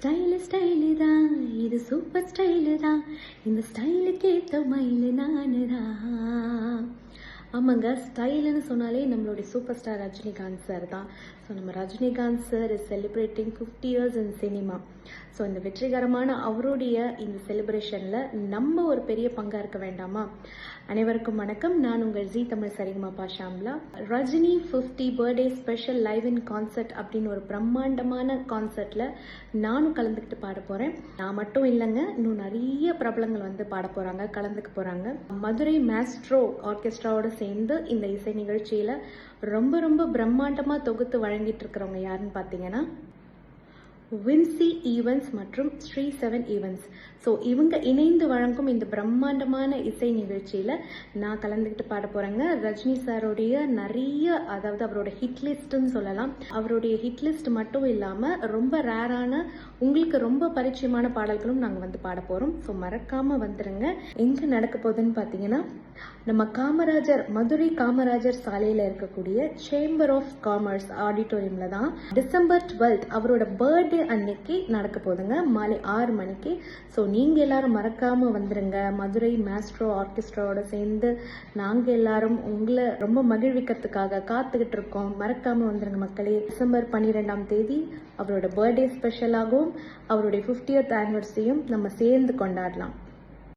Style தான், இது super style தான், இந்த ஸ்டைலுக்கு ஏற்ற மயிலு நானு தான். ஆமாங்க, ஸ்டைலுன்னு சொன்னாலே நம்மளுடைய சூப்பர் ஸ்டார் ரஜினிகாந்த் சார் தான். ஸோ நம்ம Rajinikanth sir is celebrating 50 years in cinema. So இந்த வெற்றிகரமான அவருடைய இந்த செலிப்ரேஷனில் நம்ம ஒரு பெரிய பங்காக இருக்க வேண்டாமா? அனைவருக்கும் வணக்கம். நான் உங்கள் Zee Tamil Sarigamapa Shamla. Rajini 50 birthday special live in concert அப்படின்னு ஒரு பிரம்மாண்டமான கான்சர்ட்டில் நானும் கலந்துக்கிட்டு பாட போகிறேன். நான் மட்டும் இல்லைங்க, இன்னும் நிறைய பிரபலங்கள் வந்து பாட போகிறாங்க, கலந்துக்க போகிறாங்க. மதுரை மேஸ்ட்ரோ ஆர்கெஸ்ட்ராவோட சேர்ந்து இந்த இசை நிகழ்ச்சியில் ரொம்ப ரொம்ப பிரம்மாண்டமாக தொகுத்து வழங்கிட்டு இருக்கிறவங்க யாருன்னு பார்த்தீங்கன்னா வின்சி ஈவென்ட்ஸ் மற்றும் ஸ்ரீ 7 ஈவென்ட்ஸ். ஸோ இவங்க இணைந்து வழங்கும் இந்த பிரம்மாண்டமான இசை நிகழ்ச்சியில் நான் கலந்துக்கிட்டு பாட போகிறேங்க. ரஜினி சாரோடைய நிறைய, அதாவது அவரோட ஹிட் லிஸ்ட்டுன்னு சொல்லலாம். அவருடைய ஹிட் லிஸ்ட் மட்டும் இல்லாமல் ரொம்ப ரேரான, உங்களுக்கு ரொம்ப பரிச்சயமான பாடல்களும் நாங்கள் வந்து பாட போகிறோம். ஸோ மறக்காமல் வந்துடுங்க. எங்கே நடக்க போகுதுன்னு பார்த்தீங்கன்னா நம்ம காமராஜர், மதுரை காமராஜர் சாலையில் இருக்கக்கூடிய சேம்பர் ஆஃப் காமர்ஸ் ஆடிட்டோரியமில் தான் டிசம்பர் 12 அவரோட பர்த்டே அன்னைக்கு நடக்க போகுதுங்க, மாலை 6 மணிக்கு. ஸோ நீங்கள் எல்லாரும் மறக்காமல் வந்துடுங்க. மதுரை மேஸ்ட்ரோ ஆர்கெஸ்ட்ராவோட சேர்ந்து நாங்கள் எல்லாரும் உங்களை ரொம்ப மகிழ்விக்கிறதுக்காக காத்துக்கிட்டு இருக்கோம். மறக்காமல் வந்துடுங்க மக்களே. டிசம்பர் 12ஆம் தேதி அவரோட பர்த்டே ஸ்பெஷலாகவும் அவருடைய 50th ஆனிவர்சரியும் நம்ம சேர்ந்து கொண்டாடலாம்.